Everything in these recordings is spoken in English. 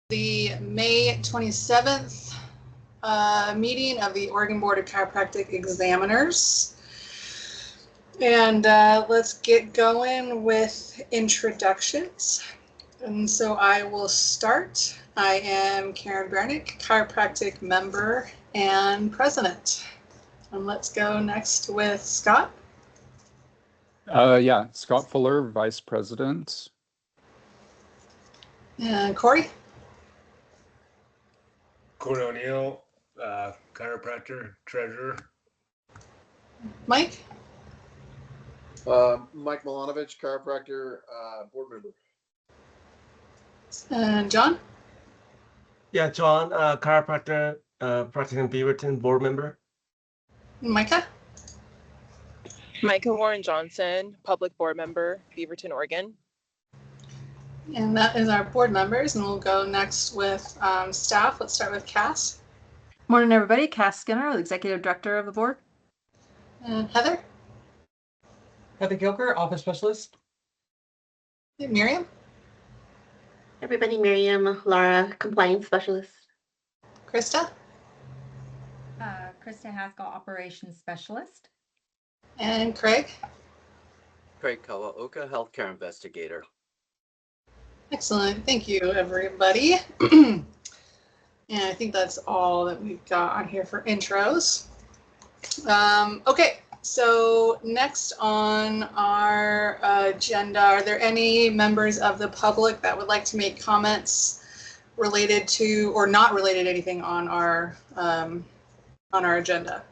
The May 27th meeting of the Oregon Board of Chiropractic Examiners. And let's get going with introductions. And so I will start. I am Karen Bernick, chiropractic member and president. And let's go next with Scott. Scott Fuller, vice president. And Corey. Corey O'Neill, chiropractor, treasurer. Mike. Mike Milanovich, chiropractor, board member. And John. Yeah, John, chiropractor, practicing in Beaverton, board member. Micah. Micah Warren Johnson, public board member, Beaverton, Oregon. And that is our board members, and we'll go next with staff. Let's start with Cass. Morning, everybody. Cass Skinner, the executive director of the board. And Heather. Heather Gilker, office specialist. And Miriam. Everybody, Miriam Lara, compliance specialist. Krista. Krista Haskell, operations specialist. And Craig. Craig Kawaoka, healthcare investigator. Excellent. Thank you, everybody. And I think that's all that we've got on here for intros. Okay, so next on our agenda, are there any members of the public that would like to make comments related to or not related to anything on our agenda?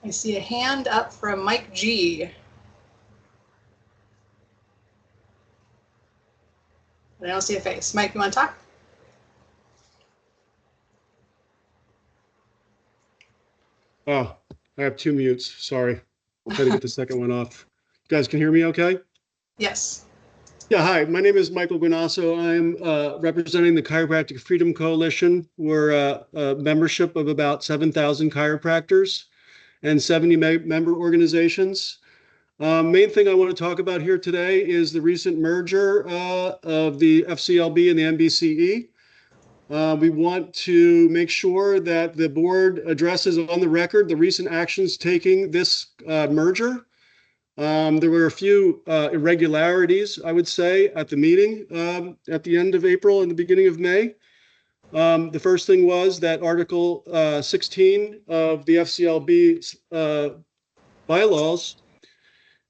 I see a hand up from Mike G. But I don't see a face. Mike, you want to talk? Oh, I have two mutes. Sorry. I'll try to get the second one off. You guys can hear me okay? Yes. Yeah, hi. My name is Michael Guinasso. I'm representing the Chiropractic Freedom Coalition. We're a membership of about 7,000 chiropractors and 70 member organizations. Main thing I want to talk about here today is the recent merger of the FCLB and the NBCE. We want to make sure that the board addresses on the record the recent actions taking this merger. There were a few irregularities, I would say, at the meeting at the end of April and the beginning of May. The first thing was that Article 16 of the FCLB bylaws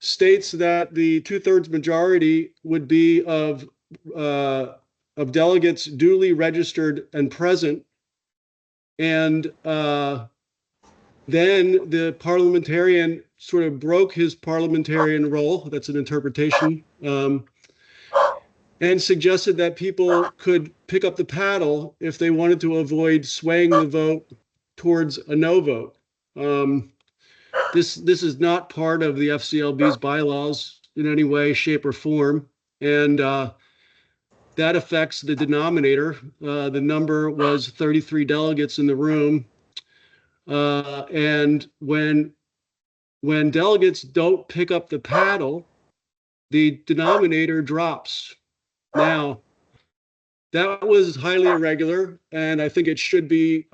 states that the 2/3 majority would be of delegates duly registered and present. And then the parliamentarian sort of broke his parliamentarian role. That's an interpretation. And suggested that people could pick up the paddle if they wanted to avoid swaying the vote towards a no vote. This is not part of the FCLB's bylaws in any way, shape, or form. And that affects the denominator. The number was 33 delegates in the room. And when delegates don't pick up the paddle, the denominator drops. Now, that was highly irregular, and I think it should be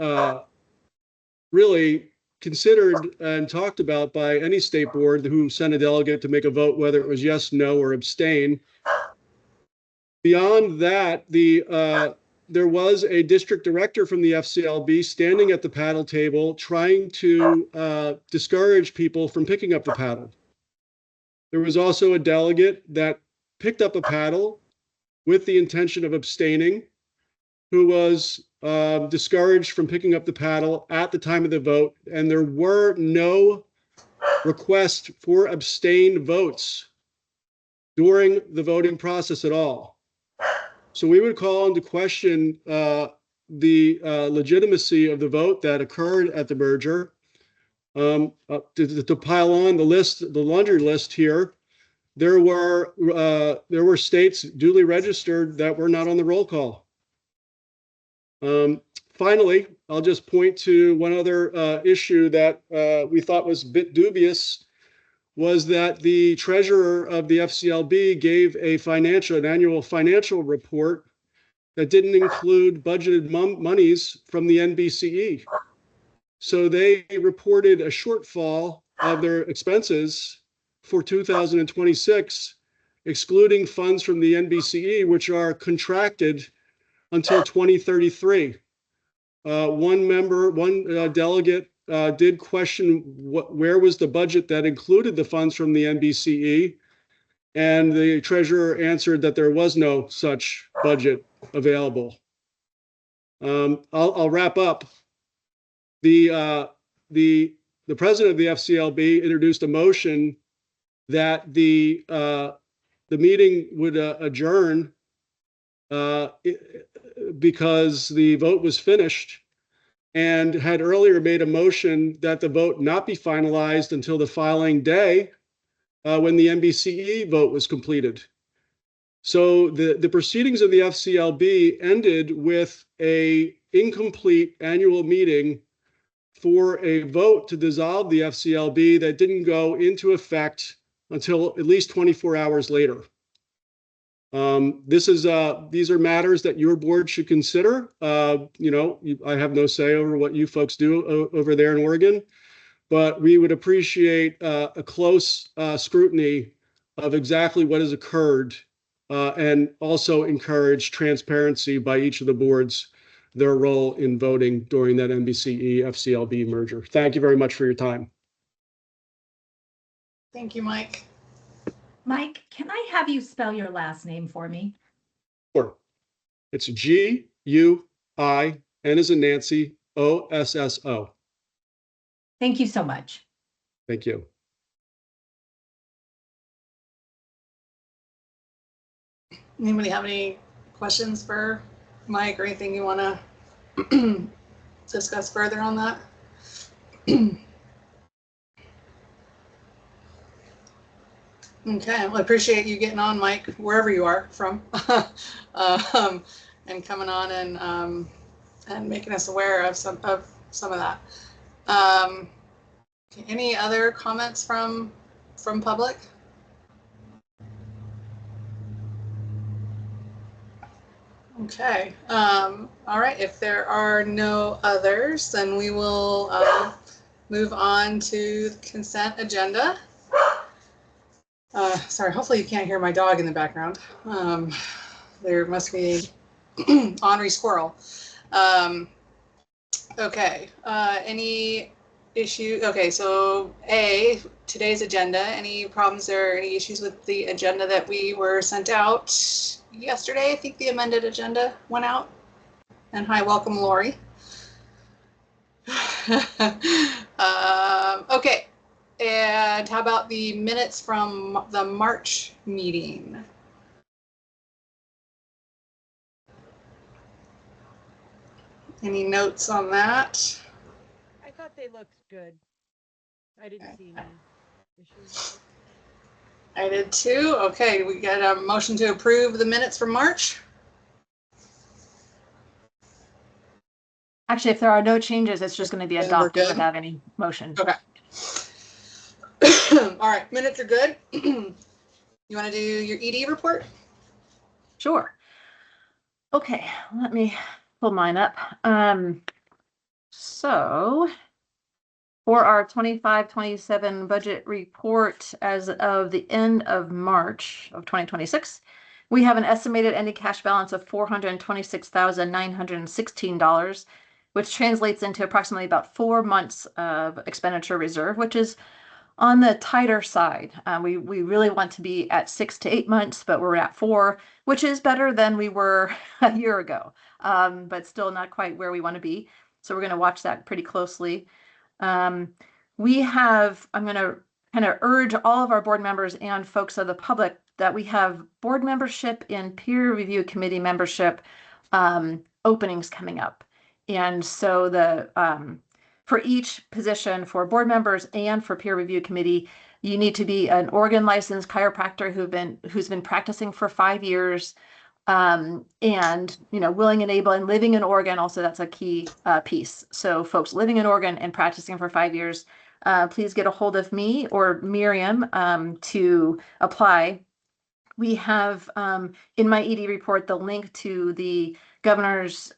really considered and talked about by any state board who sent a delegate to make a vote, whether it was yes, no, or abstain. Beyond that, there was a district director from the FCLB standing at the paddle table trying to discourage people from picking up the paddle. There was also a delegate that picked up a paddle with the intention of abstaining, who was discouraged from picking up the paddle at the time of the vote, and there were no requests for abstain votes during the voting process at all. So we would call into question the legitimacy of the vote that occurred at the merger. To pile on the laundry list here, there were states duly registered that were not on the roll call. Finally, I'll just point to one other issue that we thought was a bit dubious, was that the treasurer of the FCLB gave an annual financial report that didn't include budgeted monies from the NBCE. So they reported a shortfall of their expenses for 2026, excluding funds from the NBCE, which are contracted until 2033. One delegate did question where was the budget that included the funds from the NBCE, and the treasurer answered that there was no such budget available. I'll wrap up. The president of the FCLB introduced a motion that the meeting would adjourn because the vote was finished, and had earlier made a motion that the vote not be finalized until the filing day when the NBCE vote was completed. So the proceedings of the FCLB ended with an incomplete annual meeting for a vote to dissolve the FCLB that didn't go into effect until at least 24 hours later. These are matters that your board should consider. I have no say over what you folks do over there in Oregon, but we would appreciate a close scrutiny of exactly what has occurred, and also encourage transparency by each of the boards, their role in voting during that NBCE FCLB merger. Thank you very much for your time. Thank you, Mike. Mike, can I have you spell your last name for me? Sure. It's G-U-I, N as in Nancy, O-S-S-O. Thank you so much. Thank you. Anybody have any questions for Mike or anything you want to discuss further on that? Okay, well, I appreciate you getting on, Mike, wherever you are from, and coming on and making us aware of some of that. Any other comments from public? Okay. All right. If there are no others, then we will move on to the consent agenda. Sorry, hopefully you can't hear my dog in the background. There must be an ornery squirrel. Okay, any issue? Okay, so today's agenda, any problems or any issues with the agenda that we were sent out yesterday? I think the amended agenda went out. And hi, welcome, Lori. Okay. And how about the minutes from the March meeting? Any notes on that? I thought they looked good. I didn't see any issues. I did too. Okay, we got a motion to approve the minutes from March. Actually, if there are no changes, it's just going to be adopted without any motion. Okay. All right, minutes are good. You want to do your ED report? Sure. Okay, let me pull mine up. So for our 25-27 budget report as of the end of March of 2026, we have an estimated ending cash balance of $426,916, which translates into approximately about 4 months of expenditure reserve, which is on the tighter side. We really want to be at 6 to 8 months, but we're at 4, which is better than we were a year ago, but still not quite where we want to be. So we're going to watch that pretty closely. I'm going to kind of urge all of our board members and folks of the public that we have board membership and peer review committee membership openings coming up. And so for each position for board members and for peer review committee, you need to be an Oregon licensed chiropractor who's been practicing for 5 years, and willing and able and living in Oregon. Also, that's a key piece. So folks living in Oregon and practicing for 5 years, please get a hold of me or Miriam to apply. we have in my ED report the link to the governor's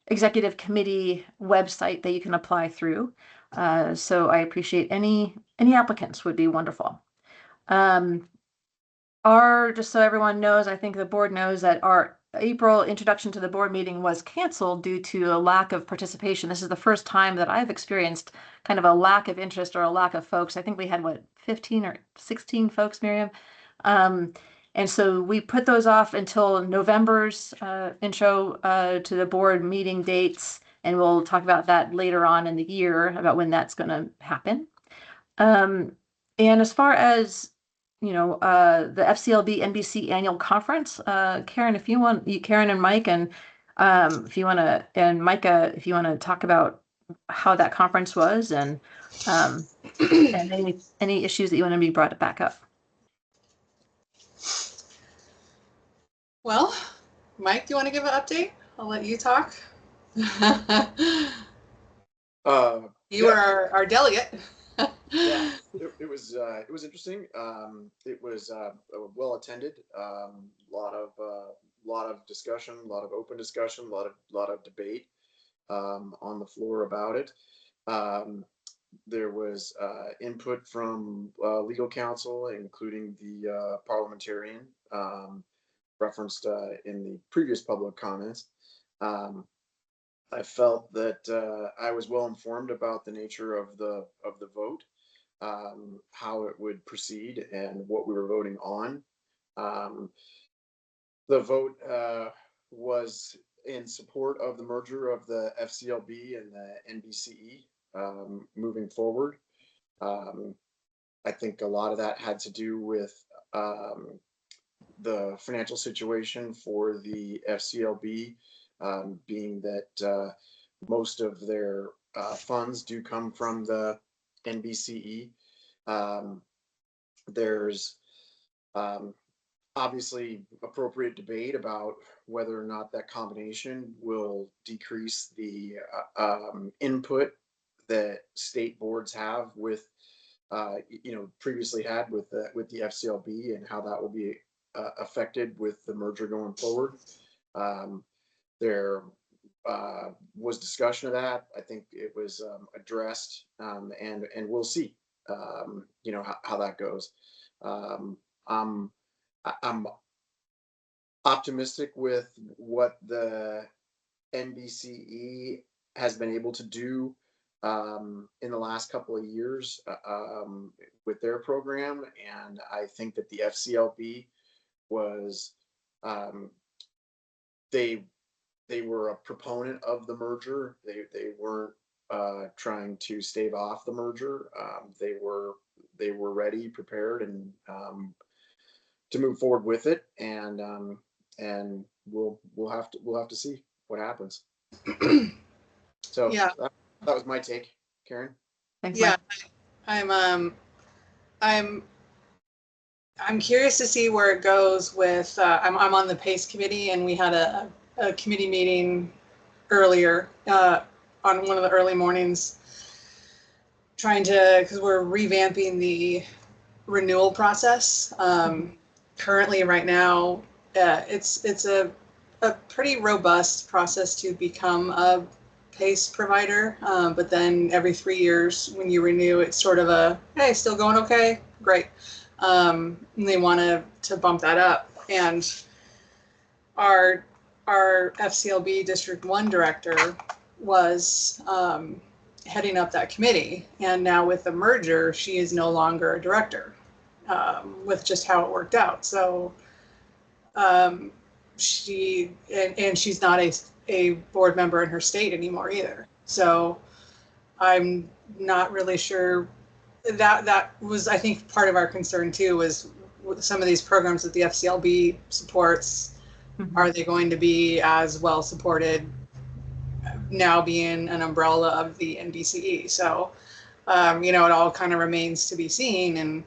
executive committee website that you can apply through. So I appreciate any applicants would be wonderful. Just so everyone knows, I think the board knows that our April introduction to the board meeting was canceled due to a lack of participation. This is the first time that I've experienced kind of a lack of interest or a lack of folks. I think we had, what, 15 or 16 folks, Miriam? And so we put those off until November's intro to the board meeting dates, and we'll talk about that later on in the year about when that's going to happen. And as far as the FCLB NBC annual conference, Karen, if you want, Karen and Mike, and if you want to, and Micah, if you want to talk about how that conference was and any issues that you want to be brought back up. Well, Mike, do you want to give an update? I'll let you talk. You are our delegate. Yeah, it was interesting. It was well attended. Lot of discussion, a lot of open discussion, a lot of debate on the floor about it. There was input from legal counsel, including the parliamentarian referenced in the previous public comments. I felt that I was well informed about the nature of the vote, how it would proceed, and what we were voting on. The vote was in support of the merger of the FCLB and the NBCE moving forward. I think a lot of that had to do with the financial situation for the FCLB, being that most of their funds do come from the NBCE. There's obviously appropriate debate about whether or not that combination will decrease the input that state boards have with, previously had with the FCLB, and how that will be affected with the merger going forward. There was discussion of that. I think it was addressed, and we'll see, how that goes. I'm optimistic with what the NBCE has been able to do in the last couple of years with their program, and I think that the FCLB was they were a proponent of the merger. They weren't trying to stave off the merger. They were ready, prepared, and to move forward with it. And we'll have to see what happens. So yeah, that was my take, Karen. Thanks, yeah, Mike. I'm curious to see where it goes with. I'm on the PACE committee, and we had a committee meeting earlier on one of the early mornings, because we're revamping the renewal process. Currently, right now, it's a pretty robust process to become a PACE provider, but then every 3 years when you renew, it's sort of a, hey, still going okay, great. And they want to bump that up. And our FCLB District 1 director was heading up that committee, and now with the merger, she is no longer a director, with just how it worked out. So she's not a board member in her state anymore either. So I'm not really sure. That was, I think, part of our concern too, was with some of these programs that the FCLB supports, are they going to be as well supported now being an umbrella of the NBCE? So, it all kind of remains to be seen, and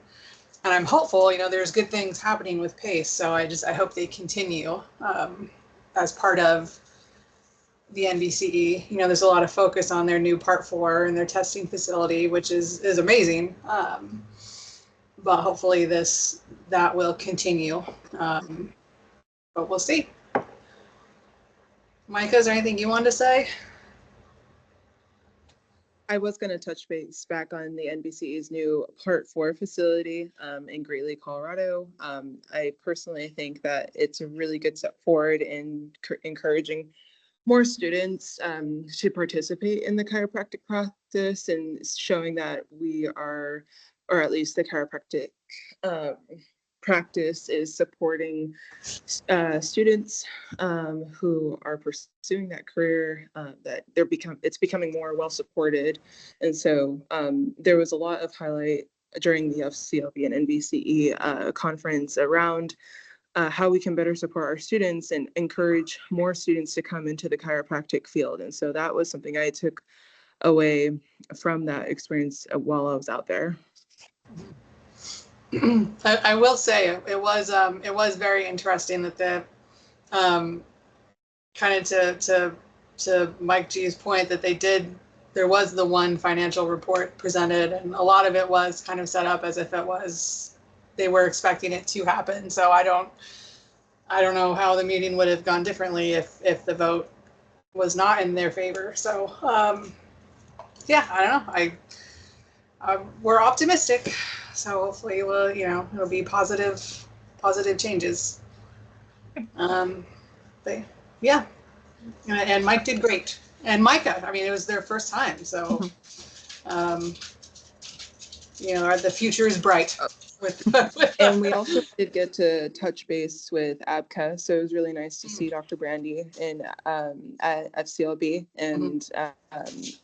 I'm hopeful, there's good things happening with PACE. So I hope they continue as part of the NBCE. There's a lot of focus on their new Part 4 and their testing facility, which is amazing. but hopefully that will continue. But we'll see. Micah, is there anything you wanted to say? I was going to touch base back on the NBCE's new Part 4 facility in Greeley, Colorado. I personally think that it's a really good step forward in encouraging more students to participate in the chiropractic practice and showing that we are, or at least the chiropractic practice is supporting students who are pursuing that career, that it's becoming more well supported. And so there was a lot of highlight during the FCLB and NBCE conference around how we can better support our students and encourage more students to come into the chiropractic field. And so that was something I took away from that experience while I was out there. I will say it was very interesting that the kind of to Mike G's point that there was the one financial report presented, and a lot of it was kind of set up as if they were expecting it to happen. So I don't know how the meeting would have gone differently if the vote was not in their favor. So yeah, I don't know. We're optimistic. So hopefully it'll be positive changes. But yeah, and Mike did great. And Micah, I mean, it was their first time. So, the future is bright. And we also did get to touch base with ABCA. So it was really nice to see Dr. Brandy at FCLB and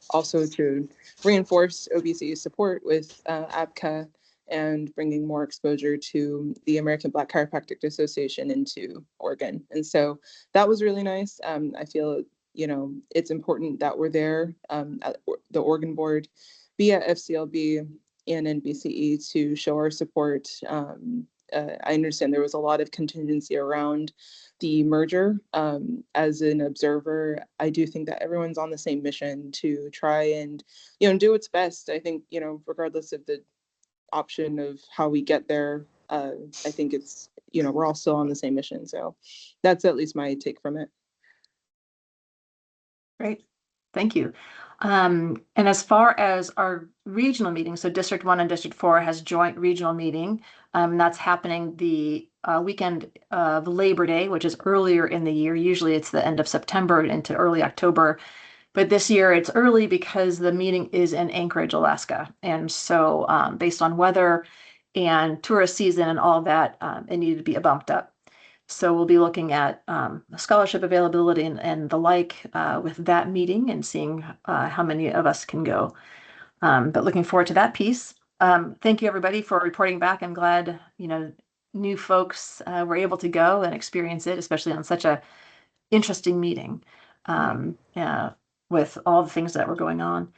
also to reinforce OBCU's support with ABCA and bringing more exposure to the American Black Chiropractic Association into Oregon. And so that was really nice. I feel, it's important that we're there at the Oregon board, be at FCLB and NBCE to show our support. I understand there was a lot of contingency around the merger. As an observer, I do think that everyone's on the same mission to try and, do what's best. I think, regardless of the option of how we get there, I think it's, we're all still on the same mission. So that's at least my take from it. Great, thank you. And as far as our regional meeting, so District 1 and District 4 has joint regional meeting. That's happening the weekend of Labor Day, which is earlier in the year. Usually it's the end of September into early October. But this year it's early because the meeting is in Anchorage, Alaska. And so based on weather and tourist season and all that, it needed to be bumped up. So we'll be looking at scholarship availability and the like with that meeting and seeing how many of us can go. But looking forward to that piece. Thank you, everybody, for reporting back. I'm glad, new folks were able to go and experience it, especially on such a interesting meeting with all the things that were going on.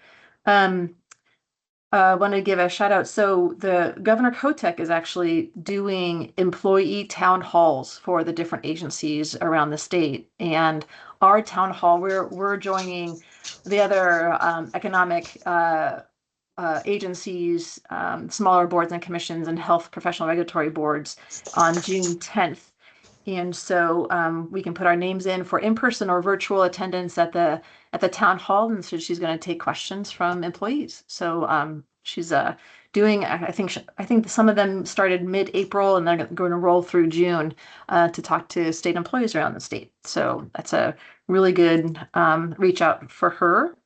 I want to give a shout out. So the Governor Kotek is actually doing employee town halls for the different agencies around the state. And our town hall, we're joining the other economic agencies, smaller boards and commissions and health professional regulatory boards on June 10th. And so we can put our names in for in-person or virtual attendance at the town hall. And so she's going to take questions from employees. So she's doing, I think some of them started mid-April and they're going to roll through June to talk to state employees around the state. So that's a really good reach out for her.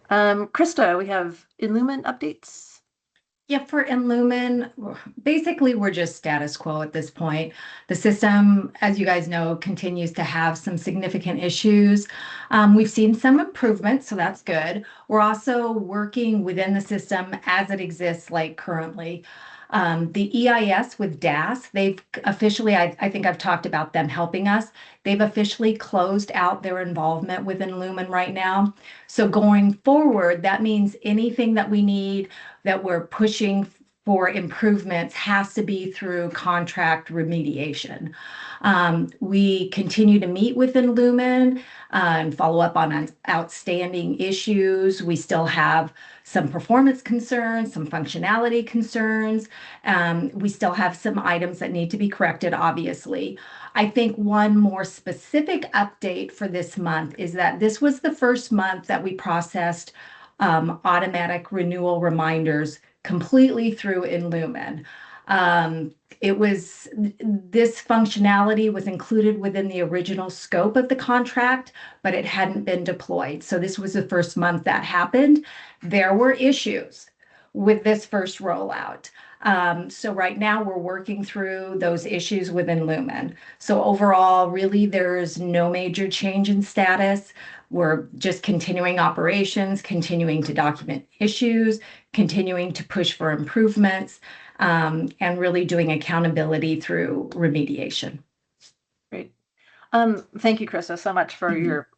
Krista, we have Illumin updates. Yeah, for Illumin, basically we're just status quo at this point. The system, as you guys know, continues to have some significant issues. We've seen some improvements, so that's good. We're also working within the system as it exists, like currently. The EIS with DAS, they've officially, I think I've talked about them helping us. They've officially closed out their involvement within Illumin right now. So going forward, that means anything that we need that we're pushing for improvements has to be through contract remediation. We continue to meet within Lumen and follow up on outstanding issues. We still have some performance concerns, some functionality concerns. We still have some items that need to be corrected, obviously. I think one more specific update for this month is that this was the first month that we processed automatic renewal reminders completely through in Lumen. This functionality was included within the original scope of the contract, but it hadn't been deployed. So this was the first month that happened. There were issues with this first rollout. So right now we're working through those issues within Lumen. So overall, really, there's no major change in status. We're just continuing operations, continuing to document issues, continuing to push for improvements, and really doing accountability through remediation. Great. Thank you, Krista, so much for your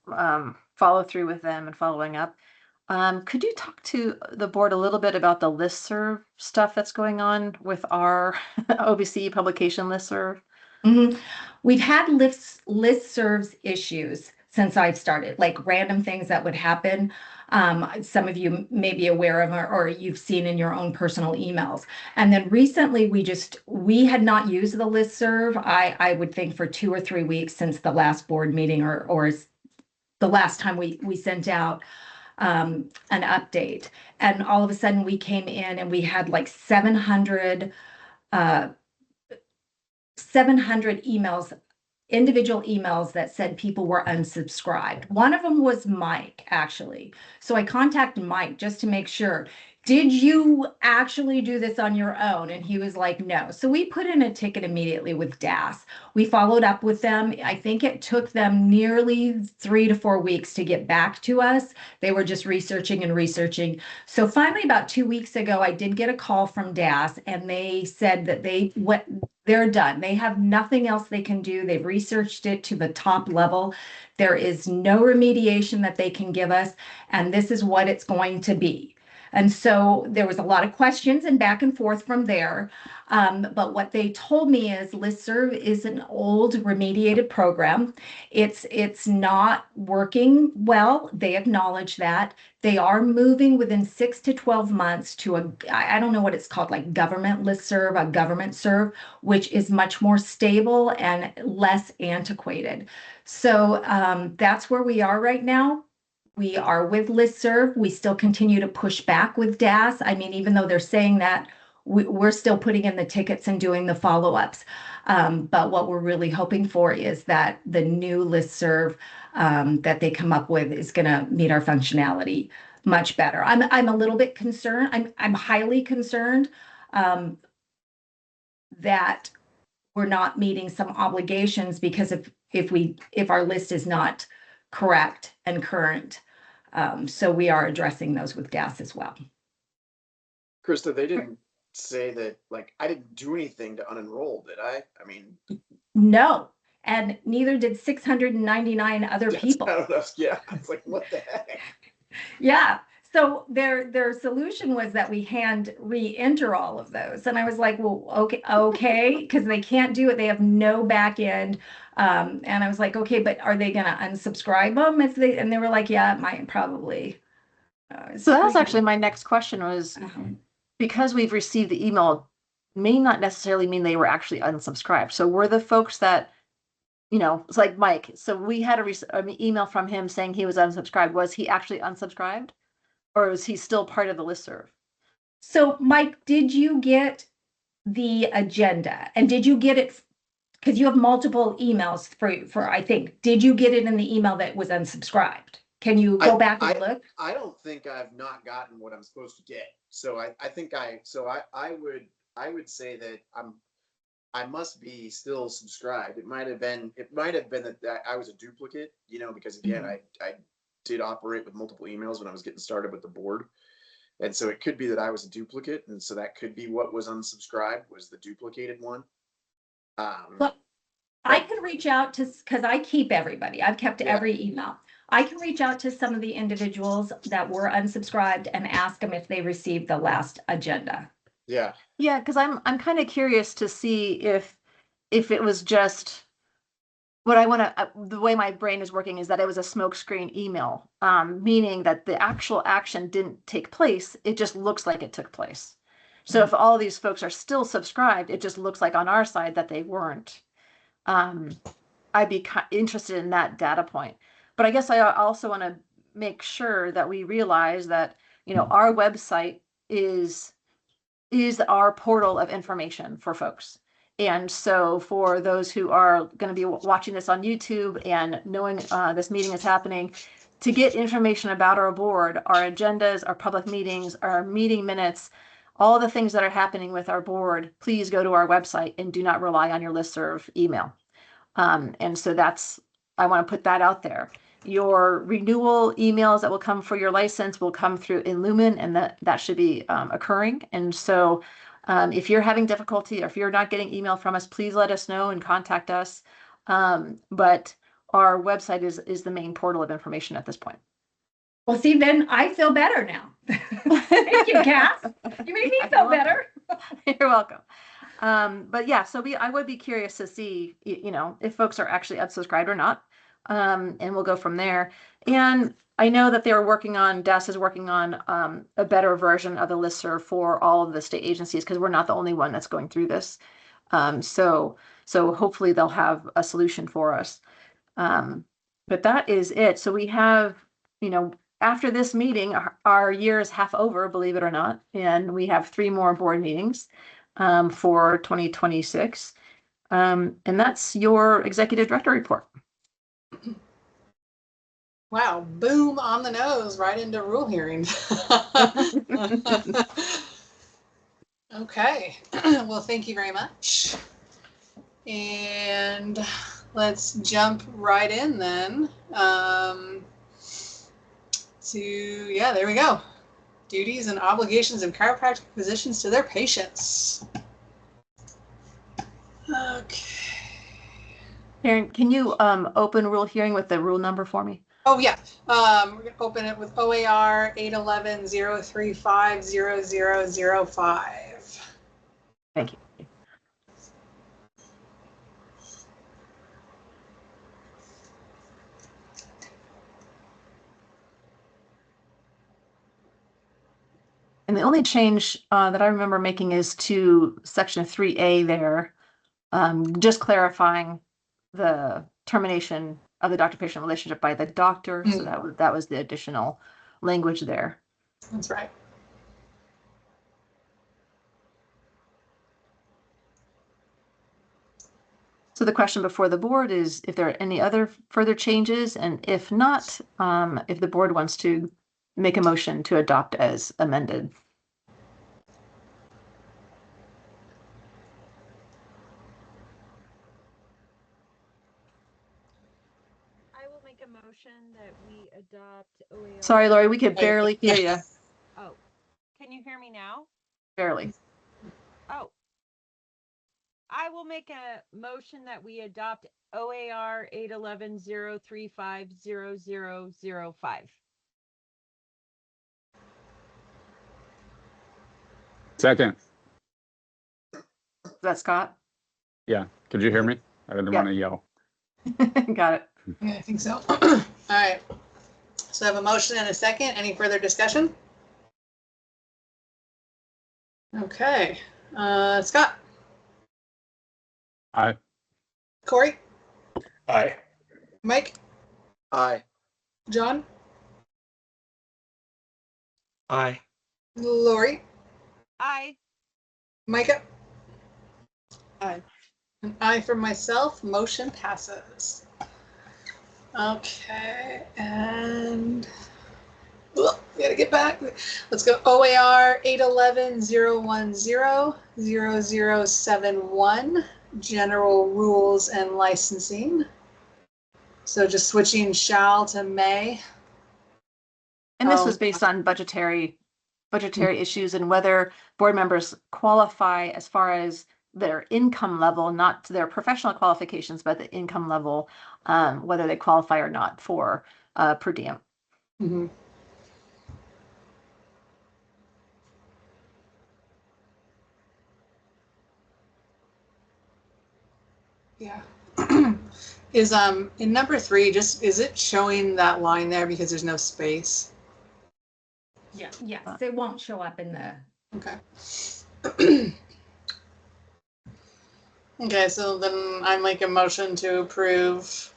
follow through with them and following up. Could you talk to the board a little bit about the listserv stuff that's going on with our OBC publication listserv? We've had listservs issues since I've started, like random things that would happen. Some of you may be aware of or you've seen in your own personal emails. And then recently we had not used the listserv, I would think, for 2 or 3 weeks since the last board meeting or the last time we sent out an update. And all of a sudden we came in and we had like 700 emails, individual emails that said people were unsubscribed. One of them was Mike, actually. So I contacted Mike just to make sure. Did you actually do this on your own? And he was like, no. So we put in a ticket immediately with DAS. We followed up with them. I think it took them nearly 3 to 4 weeks to get back to us. They were just researching and researching. So finally, about 2 weeks ago, I did get a call from DAS, and they said that they're done. They have nothing else they can do. They've researched it to the top level. There is no remediation that they can give us, and this is what it's going to be. And so there was a lot of questions and back and forth from there. But what they told me is listserv is an old remediated program. It's not working well. They acknowledge that. They are moving within 6 to 12 months to I don't know what it's called, like government listserv, a government serve, which is much more stable and less antiquated. So that's where we are right now. We are with listserv. We still continue to push back with DAS. I mean, even though they're saying that, we're still putting in the tickets and doing the follow-ups. But what we're really hoping for is that the new listserv that they come up with is going to meet our functionality much better. I'm a little bit concerned. I'm highly concerned that we're not meeting some obligations, because if our list is not correct and current. So we are addressing those with DAS as well. Krista, they didn't say that, like, I didn't do anything to unenroll, did I? I mean, no, and neither did 699 other people. Yeah, it's like, what the heck? Yeah. So their solution was that we hand re-enter all of those. And I was like, well, okay, because they can't do it. They have no back end. And I was like, okay, but are they going to unsubscribe them and they were like, yeah, it might probably. So that was actually my next question was, because we've received the email may not necessarily mean they were actually unsubscribed. So were the folks that, it's like Mike. So we had an email from him saying he was unsubscribed. Was he actually unsubscribed? Or is he still part of the listserv? So, Mike, did you get the agenda? And did you get it? Because you have multiple emails for I think. Did you get it in the email that was unsubscribed? Can you go back and look? I don't think I've not gotten what I'm supposed to get. So I would say that I must be still subscribed. It might have been that I was a duplicate, because again, I did operate with multiple emails when I was getting started with the board. And so it could be that I was a duplicate. And so that could be what was unsubscribed, was the duplicated one. But I can reach out to, because I keep everybody. I've kept every email. I can reach out to some of the individuals that were unsubscribed and ask them if they received the last agenda. Yeah. Yeah, because I'm kind of curious to see if it was just what I want to, the way my brain is working is that it was a smokescreen email, meaning that the actual action didn't take place. It just looks like it took place. So if all these folks are still subscribed, it just looks like on our side that they weren't. I'd be interested in that data point. But I guess I also want to make sure that we realize that, you know, our website is our portal of information for folks. And so for those who are going to be watching this on YouTube and knowing this meeting is happening, to get information about our board, our agendas, our public meetings, our meeting minutes, all the things that are happening with our board, please go to our website and do not rely on your listserv email. And so I want to put that out there. Your renewal emails that will come for your license will come through Illumin, and that should be occurring. And so if you're having difficulty or if you're not getting email from us, please let us know and contact us. But our website is the main portal of information at this point. Well, see, then I feel better now. Thank you, Cass. You made me feel better. You're welcome. But yeah, so I would be curious to see, you know, if folks are actually unsubscribed or not. And we'll go from there. And I know that they were working on, DAS is working on a better version of the listserv for all of the state agencies, because we're not the only one that's going through this. So hopefully they'll have a solution for us. But that is it. So we have, you know, after this meeting, our year is half over, believe it or not, and we have 3 more board meetings for 2026. And that's your executive director report. Wow, boom on the nose, right into rule hearings. Okay, well, thank you very much. And let's jump right in then yeah, there we go. Duties and obligations of chiropractic physicians to their patients. Okay. Karen, can you open rule hearing with the rule number for me? Oh, yeah. We're going to open it with OAR 811-035-0005. Thank you. And the only change that I remember making is to section 3A there, just clarifying the termination of the doctor-patient relationship by the doctor. So that was the additional language there. That's right. So the question before the board is if there are any other further changes, and if not, if the board wants to make a motion to adopt as amended. I will make a motion that we adopt OAR. Sorry, Lori, we could barely hear you. Oh, can you hear me now? Barely. Oh. I will make a motion that we adopt OAR 811-035-0005. Second. Is that Scott? Yeah. Could you hear me? I didn't want to yell. Got it. Yeah, I think so. All right. So I have a motion and a second. Any further discussion? Okay. Scott? Aye. Corey? Aye. Mike? Aye. John? Aye. Lori? Aye. Micah? Aye. An aye for myself. Motion passes. Okay, and we gotta get back. Let's go OAR 811-010-0071, general rules and licensing. So just switching shall to may. And this was based on budgetary issues and whether board members qualify as far as their income level, not their professional qualifications, but the income level, whether they qualify or not for per diem. Mm-hmm. Yeah. Is in number 3, just is it showing that line there because there's no space? Yeah. Yes, it won't show up in the. Okay. Okay, so then I make a motion to approve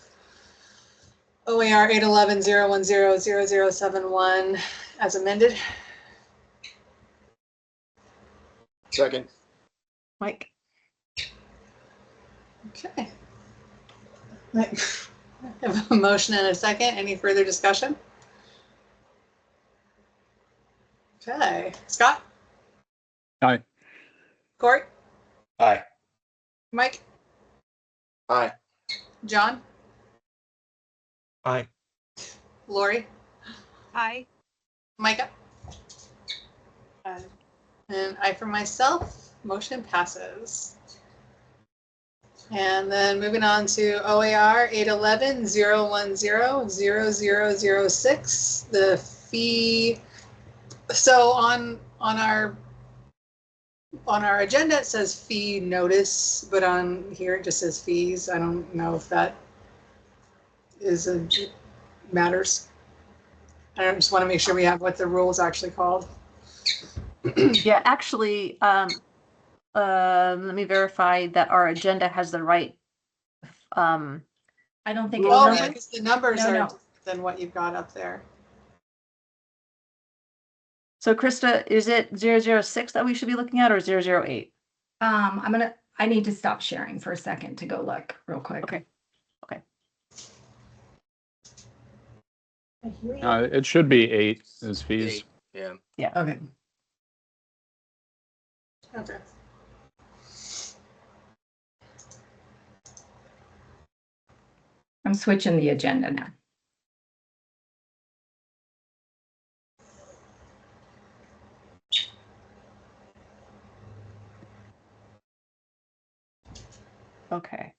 OAR 811-010-0071 as amended. Second. Mike. Okay. I have a motion and a second. Any further discussion? Okay. Scott? Aye. Corey? Aye. Mike? Aye. John? Aye. Lori? Aye. Micah? And I for myself, motion passes. And then moving on to OAR 811-010-0006, the fee. So on our agenda it says fee notice, but on here it just says fees. I don't know if that matters. I just want to make sure we have what the rule is actually called. Yeah, actually, let me verify that our agenda has the right. I don't think. Oh, yeah, because the numbers are No. different than what you've got up there. So Krista, is it 006 that we should be looking at or 008? I need to stop sharing for a second to go look real quick. Okay. Okay. It should be 8 as fees. 8, yeah. Yeah. Okay. Okay. I'm switching the agenda now. Okay.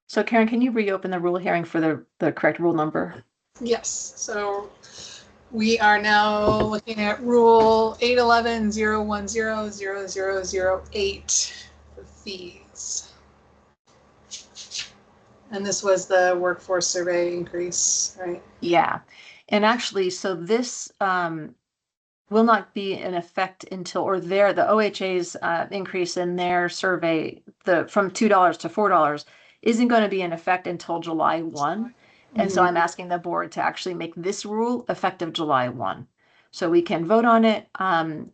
So Karen, can you reopen the rule hearing for the correct rule number? Yes. So we are now looking at Rule 811-010-0008 for fees. And this was the workforce survey increase, right? Yeah. And actually, so this will not be in effect until, or the OHA's increase in their survey, from $2 to $4 isn't going to be in effect until July 1. And so I'm asking the board to actually make this rule effective July 1. So we can vote on it and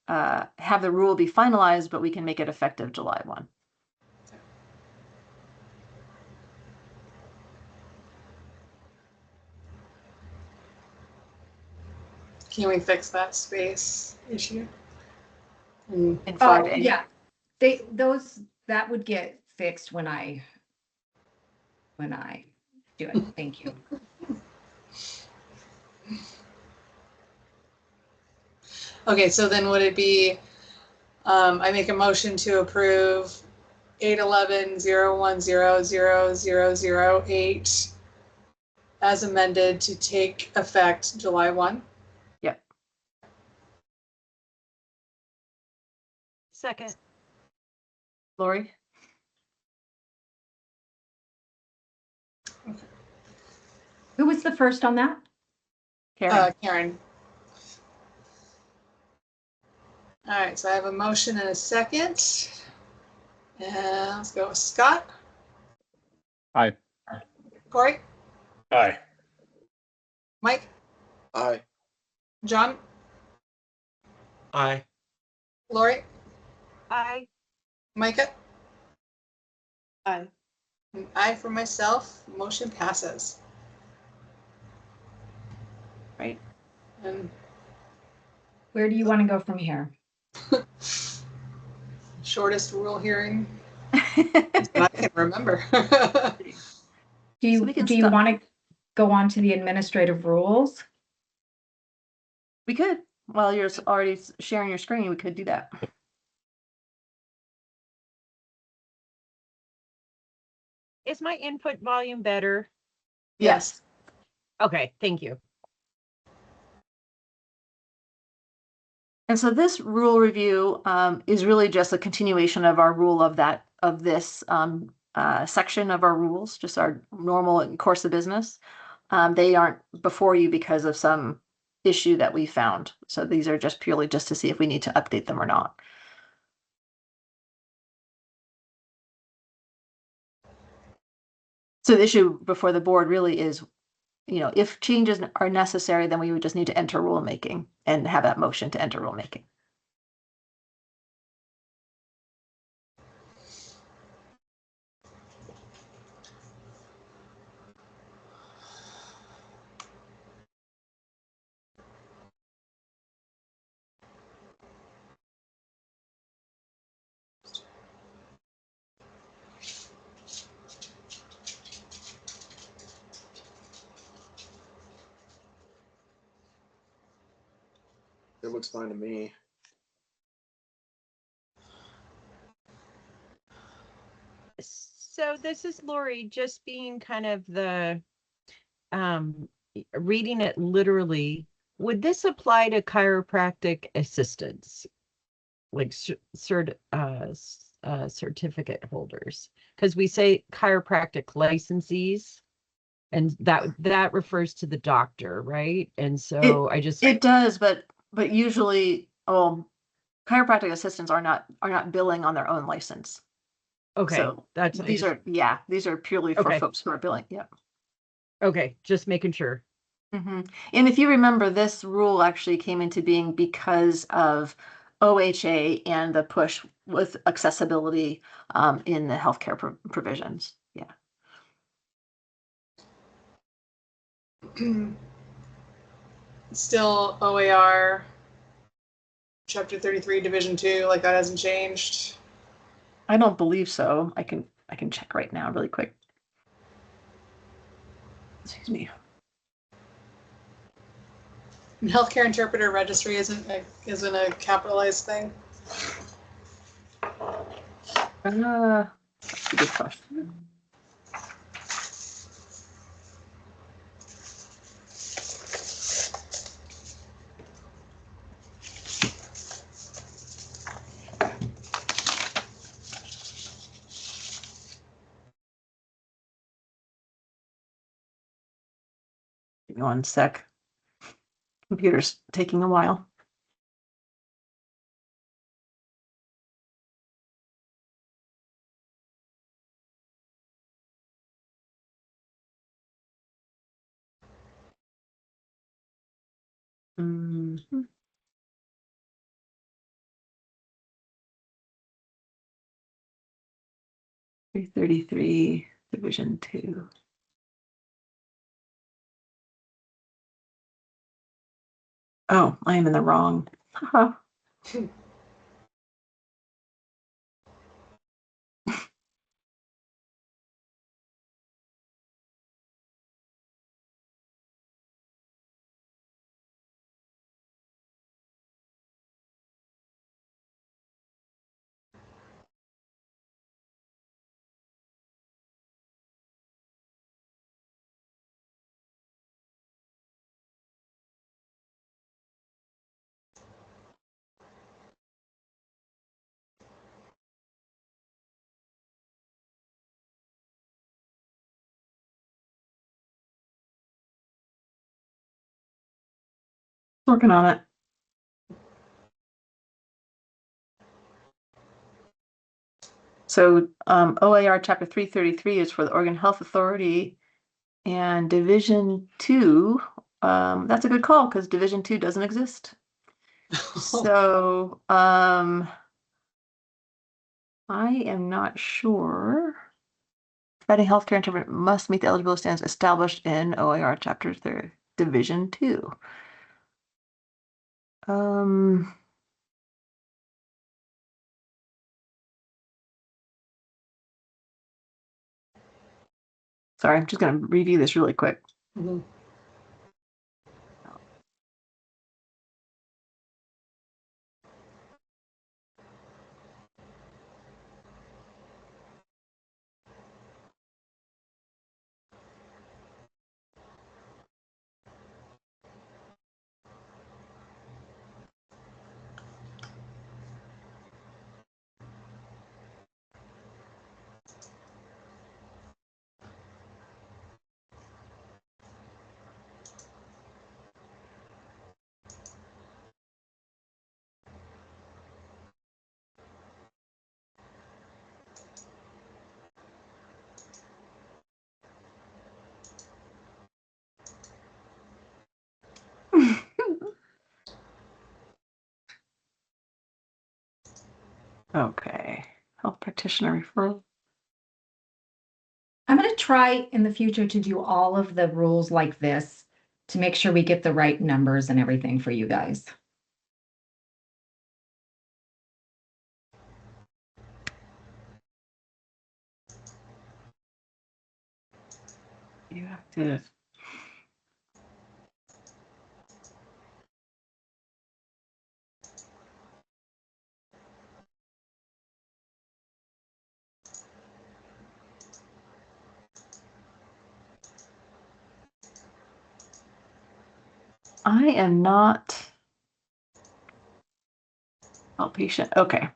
have the rule be finalized, but we can make it effective July 1. Can we fix that space issue? In 5A. Yeah, that would get fixed when I do it. Thank you. Okay, so then would it be, I make a motion to approve 811-010-0008 as amended to take effect July 1? Yep. Second. Lori? Who was the first on that? Karen. Karen. All right, so I have a motion and a second. And let's go with Scott. Aye. Corey? Aye. Mike? Aye. John? Aye. Lori? Aye. Micah? Aye. And I for myself, motion passes. Right. And Where do you want to go from here? shortest rule hearing that I can remember. Do you want to go on to the administrative rules? We could. While you're already sharing your screen, we could do that. Is my input volume better? Yes. Okay, thank you. And so this rule review is really just a continuation of our rule of this section of our rules, just our normal course of business. They aren't before you because of some issue that we found. So these are just purely just to see if we need to update them or not. So the issue before the board really is, if changes are necessary, then we would just need to enter rulemaking and have that motion to enter rulemaking. It looks fine to me. So this is Lori, just being kind of the reading it literally. Would this apply to chiropractic assistants, like certificate holders? Because we say chiropractic licensees, and that refers to the doctor, right? And so it does, but usually, chiropractic assistants are not billing on their own license. Okay, So these are purely for folks who are billing. Yeah. Okay, just making sure. Mm-hmm. And if you remember, this rule actually came into being because of OHA and the push with accessibility in the healthcare provisions. Yeah. Still OAR Chapter 33, Division 2, like that hasn't changed. I don't believe so. I can check right now really quick. Excuse me. Healthcare interpreter registry isn't a capitalized thing. That's a good question. Give me 1 sec. Computer's taking a while. Mm-hmm. $333 Division 2. Oh, I am in the wrong. Working on it. So OAR Chapter 333 is for the Oregon Health Authority, and Division 2, that's a good call because Division 2 doesn't exist. So I am not sure. Providing healthcare interpreter must meet the eligibility standards established in OAR Chapter 3, Division 2. Sorry, I'm just going to review this really quick. Mm-hmm. Okay. Health practitioner referral. I'm going to try in the future to do all of the rules like this to make sure we get the right numbers and everything for you guys. You have to. I am not outpatient. Okay.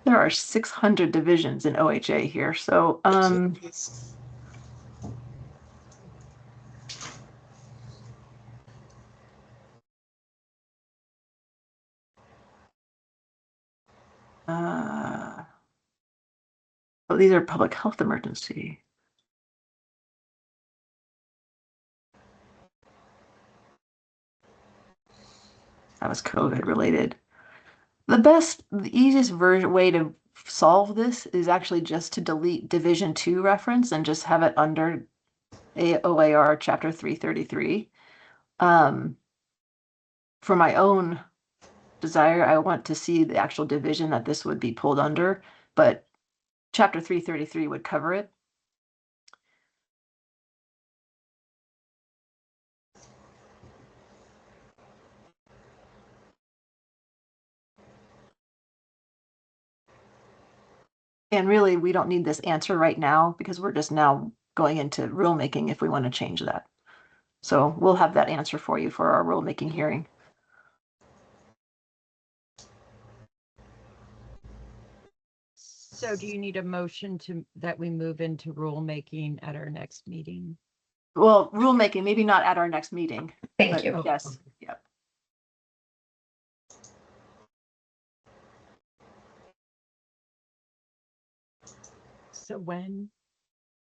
There are 600 divisions in OHA here. So, oh, these are public health emergency. That was COVID related. The easiest way to solve this is actually just to delete Division 2 reference and just have it under OAR Chapter 333. For my own desire, I want to see the actual division that this would be pulled under, but Chapter 333 would cover it. And really, we don't need this answer right now because we're just now going into rulemaking if we want to change that. So we'll have that answer for you for our rulemaking hearing. So do you need a motion that we move into rulemaking at our next meeting? Well, rulemaking, maybe not at our next meeting. Thank you. Yes. Yep. So when?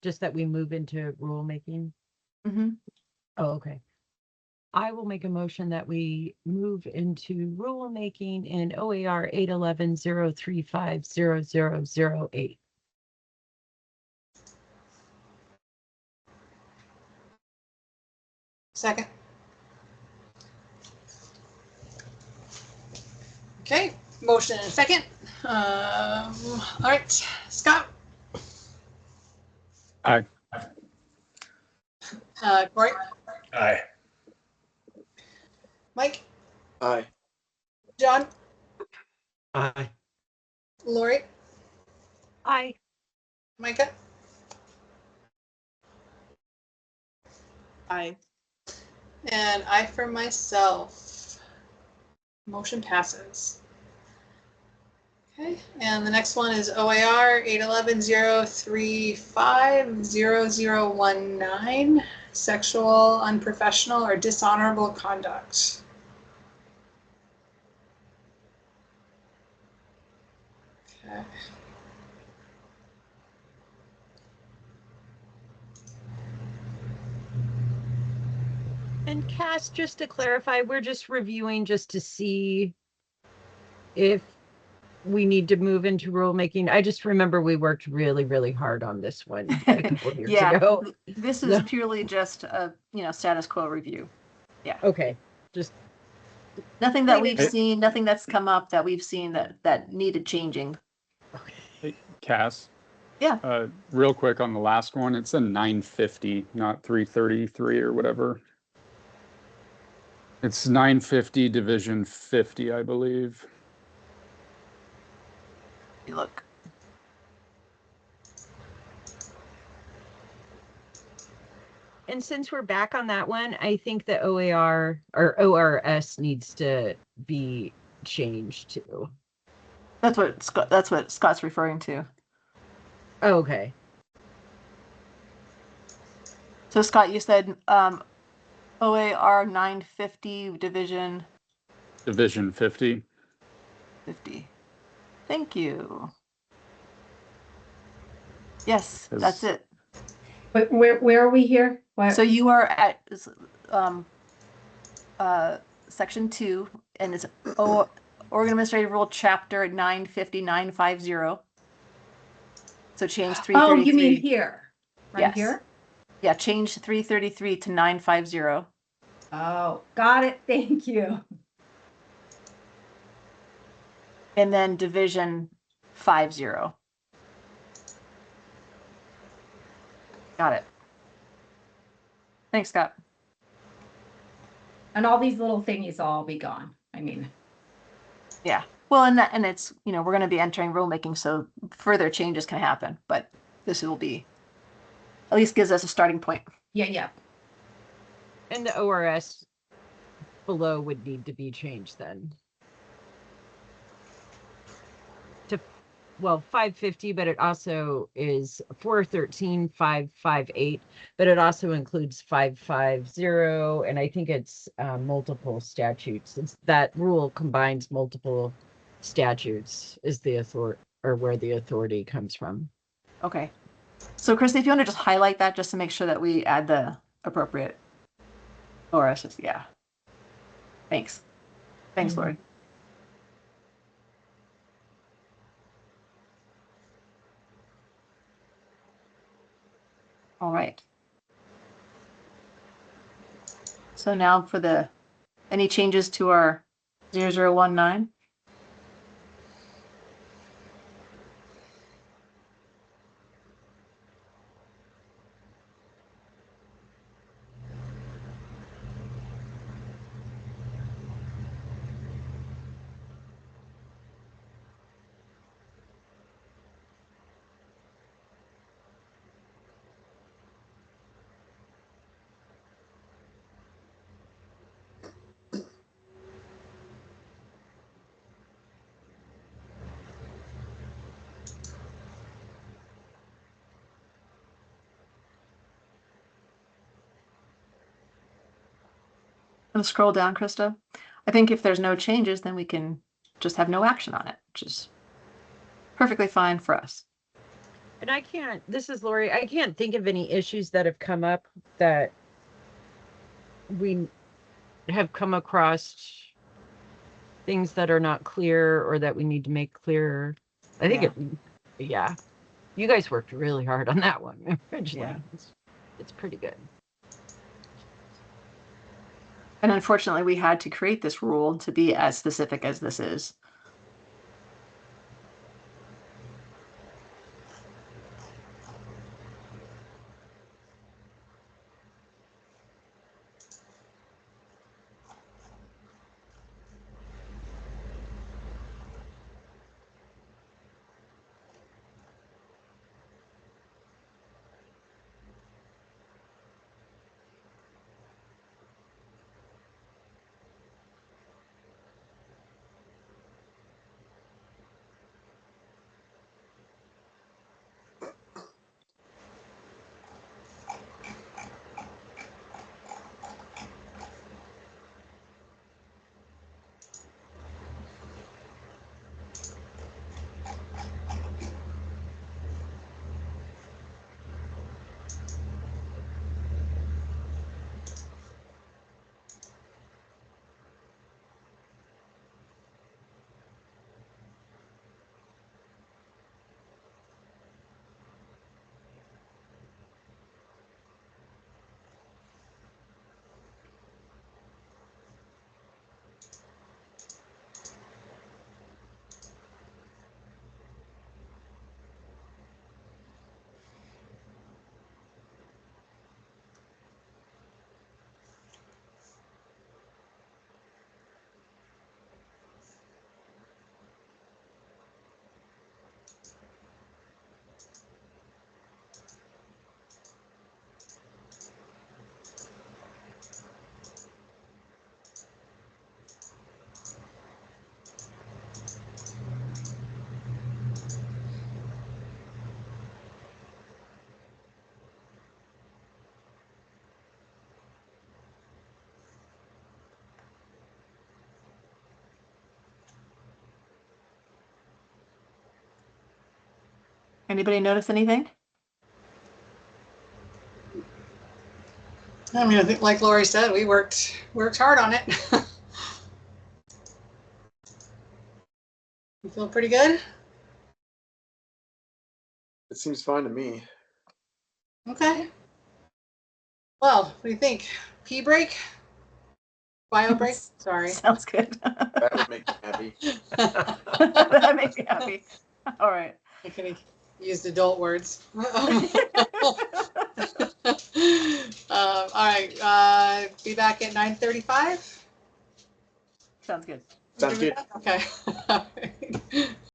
Just that we move into rulemaking? Mm-hmm. Oh, okay. I will make a motion that we move into rulemaking in OAR 811-035-0008. Second. Okay, motion and a second. All right, Scott. Aye. Corey. Aye. Mike. Aye. John. Aye. Lori. Aye. Micah. Aye. And I for myself. Motion passes. Okay, and the next one is OAR 811-035-0019, sexual, unprofessional, or dishonorable conduct. Okay. And Cass, just to clarify, we're just reviewing just to see if we need to move into rulemaking. I just remember we worked really, really hard on this one a couple of years ago. This is purely just a status quo review. Yeah. Okay. Just nothing that we've seen, nothing that's come up that we've seen that needed changing. Hey, Cass. Yeah. Real quick on the last one, it's a 950, not 333 or whatever. It's 950 division 50, I believe. You look. And since we're back on that one, I think the OAR or ORS needs to be changed too. That's what Scott's referring to. Oh, okay. So Scott, you said OAR 950 division 50. 50. Thank you. Yes, that's it. But where are we here? So you are at section 2, and it's Oregon Administrative Rule Chapter 950-950. So change 333. Oh, you mean here? Right Yes. here? Yeah, change 333 to 950. Oh, got it. Thank you. And then division 50. Got it. Thanks, Scott. And all these little thingies will all be gone. I mean, Yeah. Well, and it's, you know, we're going to be entering rulemaking, so further changes can happen, but this will be, at least gives us a starting point. yeah. And the ORS below would need to be changed then. To, well, 550, but it also is 413,558, but it also includes 550, and I think it's multiple statutes. That rule combines multiple statutes is the authority, or where the authority comes from. Okay. So, Kristen, if you want to just highlight that just to make sure that we add the appropriate ORSs. Yeah. Thanks. Thanks, Lori. All right. So now for any changes to our 0019? Let's scroll down, Krista. I think if there's no changes, then we can just have no action on it, which is perfectly fine for us. And this is Lori, I can't think of any issues that have come up that we have come across things that are not clear or that we need to make clearer. I think yeah. You guys worked really hard on that one originally. Yeah. It's pretty good. And unfortunately, we had to create this rule to be as specific as this is. Anybody notice anything? I mean, I think, like Lori said, we worked hard on it. Feel pretty good? It seems fine to me. Okay. Well, what do you think? Pee break? Bio break? Sorry. Sounds good. That would make me happy. That makes me happy. All right. I could have used adult words. All right. Be back at 9:35. Sounds good. Sounds good. Okay.